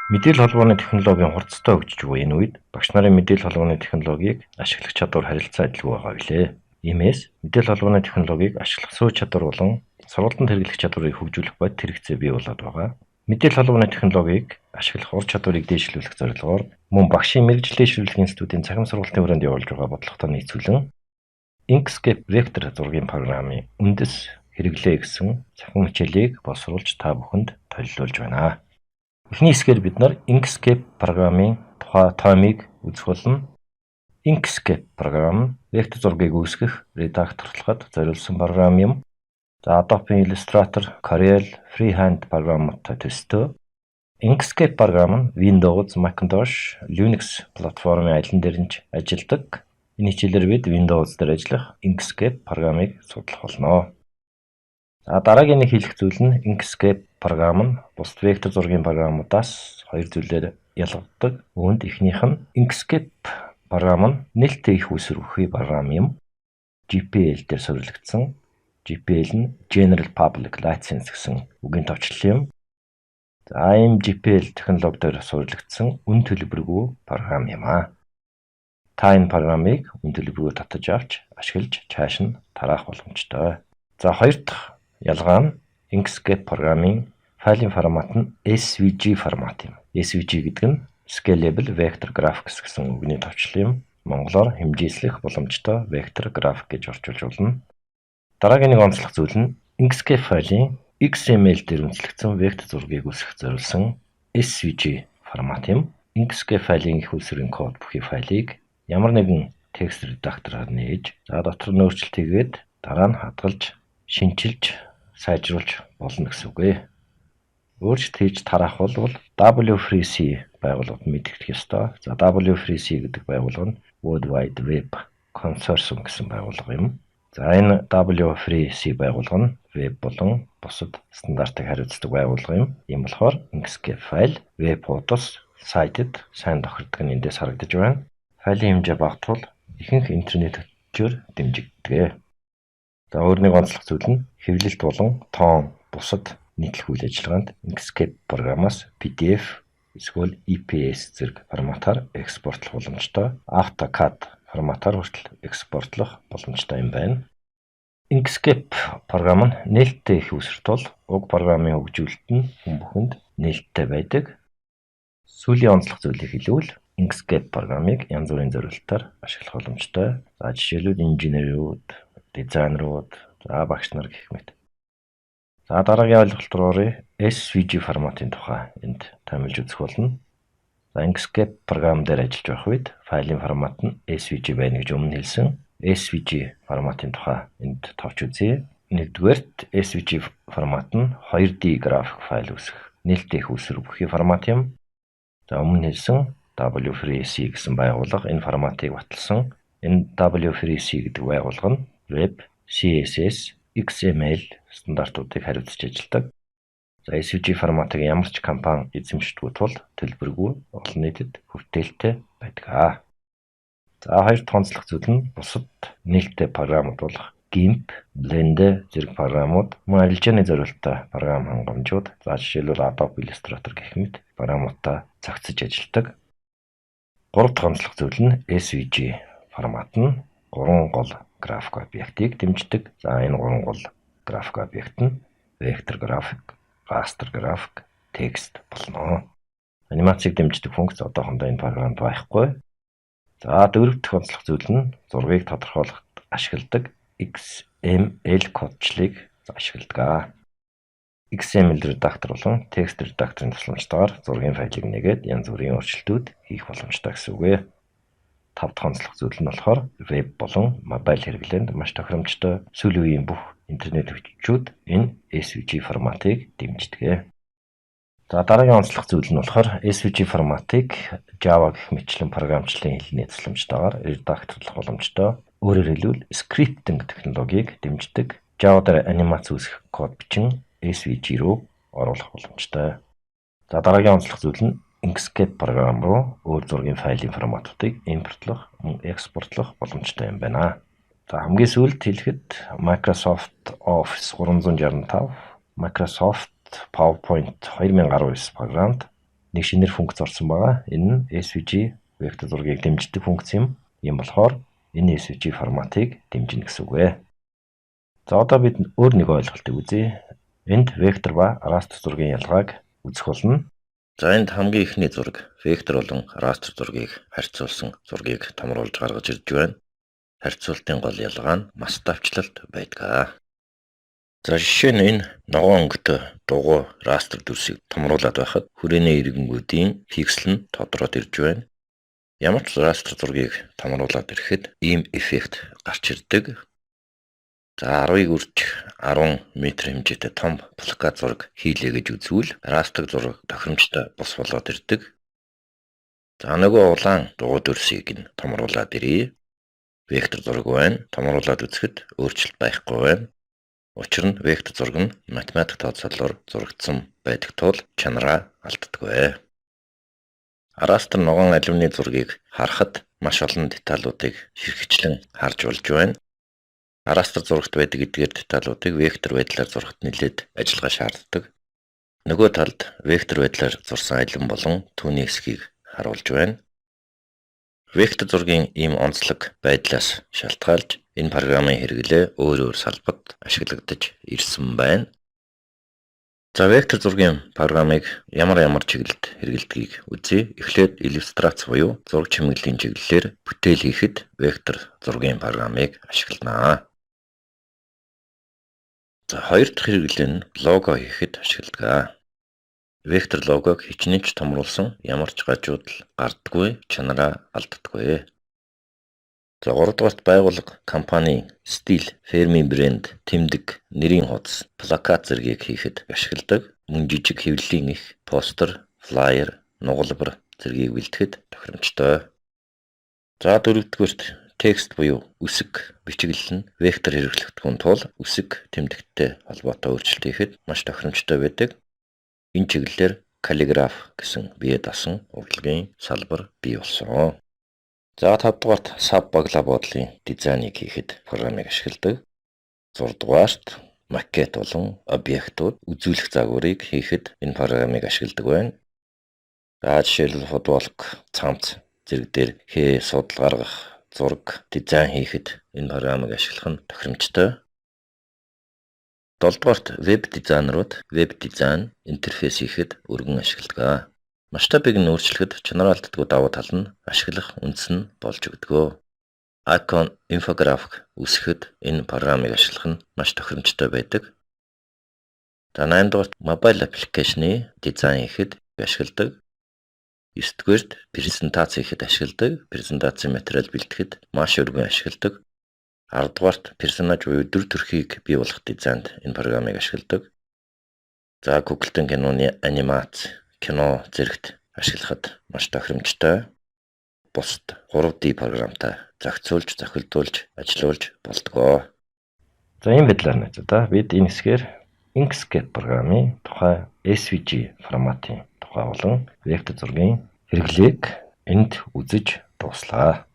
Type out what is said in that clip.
Мэдээлэл холбооны технологийн хурцтай хөгжиж буй энэ үед багш нарын мэдээлэл холбооны технологиг ашиглах чадвар харилцан адилгүй байгаа билээ. Иймээс мэдээлэл холбооны технологиг ашиглах суур чадвар болон сургалтанд хэрэглэх чадварыг хөгжүүлэх бодит хэрэгцээ бий болоод байгаа. Мэдээлэл холбооны технологиг ашиглах ур чадварыг дээшлүүлэх зорилгоор мөн багшийн мэрэгжлийн шилжүүлэх институтын цахим сургалтын хүрээнд явуулж байгаа бодлоготой нийцүүлэн Inkscape Vector зургийн програмын үндэс хэрэглээ гэсэн цахим хичээлийг боловсруулж та бүхэнд төлөвлөж байна. Эхний хэсгээр бид нар Inkscape програмын тухай тоомыг үзэх болно. Inkscape програм нь вектор зургийг үүсгэх, редакторлоход зориулсан програм юм. За Adobe Illustrator, Corel, Freehand програмуудтай төстэй. Inkscape програм нь Windows, Macintosh, Linux платформын айлан дээр нь ажилладаг. Энэ хичээлээр бид Windows дээр ажиллах Inkscape програмыг судлах болно. За дараагийн нэг хэлэх зүйл нь Inkscape програм нь бусад вектор зургийн програмуудаас хоёр зүйлээр ялгагддаг. Үүнд эхнийх нь Inkscape програм нь нээлттэй их үсэр өгөхий програм юм. GPL дээр суурилагдсан. GPL нь General Public License гэсэн үгийн товчлол юм. За ийм GPL технологи дээр суурилагдсан үн төлбөргүй програм юм аа. Та энэ програмыг үн төлбөргүй татаж авч ашиглаж цааш нь тараах боломжтой. За хоёр дахь ялгаа нь Inkscape програмын файлын формат нь SVG формат юм. SVG гэдэг нь Scalable Vector Graphics гэсэн үгний товчлол юм. Монголоор хэмжээслэх боломжтой вектор график гэж орчуулж болно. Дараагийн нэг онцлог зүйл нь Inkscape файлын XML дээр үнэлэгдсэн вектор зургийг үүсгэх зориулсан SVG формат юм. Inkscape файлын их үлсрийн код бүхий файлыг ямар нэгэн текст редактороор нээж, за дотор нь өөрчлөлт хийгээд дараа нь хадгалж, шинчилж, сайжруулж болно гэсэн үг ээ. Өөрчлөлт хийж тараах бол W3C байгууллагад мэдэгдэх ёстой. За W3C гэдэг байгууллага нь World Wide Web Consortium гэсэн байгууллага юм. За энэ W3C байгууллага нь веб болон бусад стандартыг хариуцдаг байгууллага юм. Ийм болохоор Inkscape файл веб хуудас сайтэд сайн тохирдог нь эндээс харагдаж байна. Файлын хэмжээ багтвал ихэнх интернет хөтөлбөрөөр дэмжигддэг. За өөр нэг онцлог зүйл нь хэвлэлт болон тоон бусад нийтлэх үйл ажиллагаанд Inkscape програмаас PDF эсвэл EPS зэрэг форматаар экспортлох боломжтой. AutoCAD форматаар хүртэл экспортлох боломжтой юм байна. Inkscape програм нь нээлттэй их үсэрт бол уг програмын хөгжүүлэлт нь хүн бүхэнд нээлттэй байдаг. Сүүлийн онцлог зүйлийг хэлвэл Inkscape програмыг янз бүрийн зорилтоор ашиглах боломжтой. За жишээлбэл инженерүүд, дизайнерууд, за багш нар гэх мэт. За дараагийн ойлголт руу оръё. SVG форматын тухай энд томилж үзэх болно. За Inkscape програм дээр ажиллаж байх үед файлын формат нь SVG байна гэж өмнө хэлсэн. SVG форматын тухай энд товч үзье. Нэгдүгээрт SVG формат нь 2D график файл үүсгэх нээлттэй их үсэр бүхий формат юм. За өмнө хэлсэн W3C гэсэн байгууллага энэ форматыг баталсан. Энэ W3C гэдэг байгууллага нь Web, CSS, XML стандартуудыг хариуцж ажилладаг. За SVG форматыг ямар ч компани эзэмшдэггүй тул төлбөргүй олон нийтэд хүртээлтэй байдаг. За хоёр дахь онцлог зүйл нь бусад нээлттэй програмууд болох GIMP, Blender зэрэг програмууд мөн арилжааны зорилттой програм хангамжууд, за жишээлбэл Adobe Illustrator гэх мэт програмуудтай зохицож ажилладаг. Гурав дахь онцлог зүйл нь SVG формат нь 3 гол график объектыг дэмждэг. За энэ 3 гол график объект нь вектор график, растер график, текст болно. Анимацийг дэмждэг функц одоохондоо энэ програмд байхгүй. За дөрөв дэх онцлог зүйл нь зургийг тодорхойлоход ашигладаг XML кодчлыг ашигладаг. XML редактор болон текст редакторын тусламжтайгаар зургийн файлыг нэгээд янз бүрийн өөрчлөлтүүд хийх боломжтой гэсэн үг ээ. Тав дахь онцлог зүйл нь болохоор веб болон мобайл хэрэглээнд маш тохиромжтой сүүлийн үеийн бүх интернет хүчүүд энэ SVG форматыг дэмждэг. За дараагийн онцлог зүйл нь болохоор SVG форматыг Java гэх мэтчлэн програмчлалын хэлний тусламжтайгаар редакторлох боломжтой. Өөрөөр хэлбэл скриптинг технологиг дэмждэг. Java дээр анимац үүсгэх код бичин SVG руу оруулах боломжтой. За дараагийн онцлог зүйл нь Inkscape програм руу өөр зургийн файлын форматуудыг импортлох, экспортлох боломжтой юм байна. За хамгийн сүүлд хэлэхэд Microsoft Office 365, Microsoft PowerPoint 2019 програмд нэг шинээр функц орсон байгаа. Энэ нь SVG вектор зургийг дэмждэг функц юм. Ийм болохоор энэ SVG форматыг дэмжинэ гэсэн үг вэ. За одоо бид өөр нэг ойлголтыг үзье. Энд вектор ба растер зургийн ялгааг үзэх болно. За энд хамгийн ихний зураг вектор болон растер зургийг харьцуулсан зургийг томруулж гаргаж ирж байна. Харьцуултын гол ялгаа нь мас давчлалт байдаг. За жишээ нь энэ ногоон өнгөтэй дугуй растер дүрсийг томруулад байхад хүрээний иргэнгүүдийн пиксел нь тодроод ирж байна. Ямар ч растер зургийг томруулад ирэхэд ийм эффект гарч ирдэг. За 10-ыг үржих 10 м хэмжээтэй том плакат зураг хийлээ гэж үзвэл растер зураг тохиромжтой бус болоод ирдэг. За нөгөө улаан дугуй дүрсийг нь томруулад ирье. Вектор зураг байна. Томруулад үзэхэд өөрчлөлт байхгүй байна. Учир нь вектор зураг нь математик тооцоололоор зурагдсан байдаг тул чанараа алддаггүй. Растер ногоон алюмины зургийг харахад маш олон деталуудыг хэрэгчлэн харж болж байна. Растер зурагт байдаг эдгээр деталуудыг вектор байдлаар зурхад нэлээд ажиллагаа шаарддаг. Нөгөө талд вектор байдлаар зурсан алюм болон түүний хэсгийг харуулж байна. Вектор зургийн ийм онцлог байдлаас шалтгаалж энэ програмын хэрэглээ өөр салбарт ашиглагдаж ирсэн байна. За вектор зургийн програмыг ямар чиглэлд хэрэглэдгийг үзье. Эхлээд иллюстрац буюу зураг чимэглэлийн чиглэлээр бүтээл хийхэд вектор зургийн програмыг ашиглана. За хоёр дахь хэрэглээ нь лого хийхэд ашигладаг. Вектор логог хичнээн ч томруулсан ямар ч гажуудал гардаггүй, чанараа алддаггүй. За 3 дугаарт байгууллага компани стил, фирмийн брэнд, тэмдэг, нэрийн хуудас, плакат зэргийг хийхэд ашигладаг. Мөн жижиг хэвлэлийн их постэр, флаер, нугалбар зэргийг бэлтгэхэд тохиромжтой. За 4 дугаарт текст буюу үсэг бичиглэл нь вектор хэрэглэгдэхүүн тул үсэг тэмдэгттэй холбоотой өөрчлөлт хийхэд маш тохиромжтой байдаг. Энэ чиглэлээр каллиграф гэсэн бие дасан урлагийн салбар бий болсон. За 5 дугаарт саб баглаа буудлын дизайныг хийхэд програмыг ашигладаг. 6 дугаарт макет болон объектууд үзүүлэх загварыг хийхэд энэ програмыг ашигладаг байна. За жишээлбэл футболк, цамц зэрэг дээр хээ судал гаргах, зураг, дизайн хийхэд энэ програмыг ашиглах нь тохиромжтой. 7 дугаарт веб дизайнерууд веб дизайн интерфейс хийхэд өргөн ашигладаг. Масштабыг нь өөрчлөхөд чанар алддаггүй давуу тал нь ашиглах үндэс нь болж өгдөг. Icon инфографик үүсгэхэд энэ програмыг ашиглах нь маш тохиромжтой байдаг. За 8 дугаарт мобайл аппликейшны дизайн хийхэд ашигладаг. 9 дугаарт презентац хийхэд ашигладаг. Презентацийн материал бэлтгэхэд маш өргөн ашигладаг. 10 дугаарт персонаж буюу дүр төрхийг бий болгох дизайнд энэ програмыг ашигладаг. За Google-ийн киноны анимац, кино зэрэгт ашиглахад маш тохиромжтой. Бусад 3D програмтай зохицуулж, зохилдуулж, ажиллуулж болдгоо. За энэ байдлаар найзуудаа бид энэ хэсгээр Inkscape програмын тухай SVG форматын тухай болон вектор зургийн хэрэглээг энд үзэж дуслаа.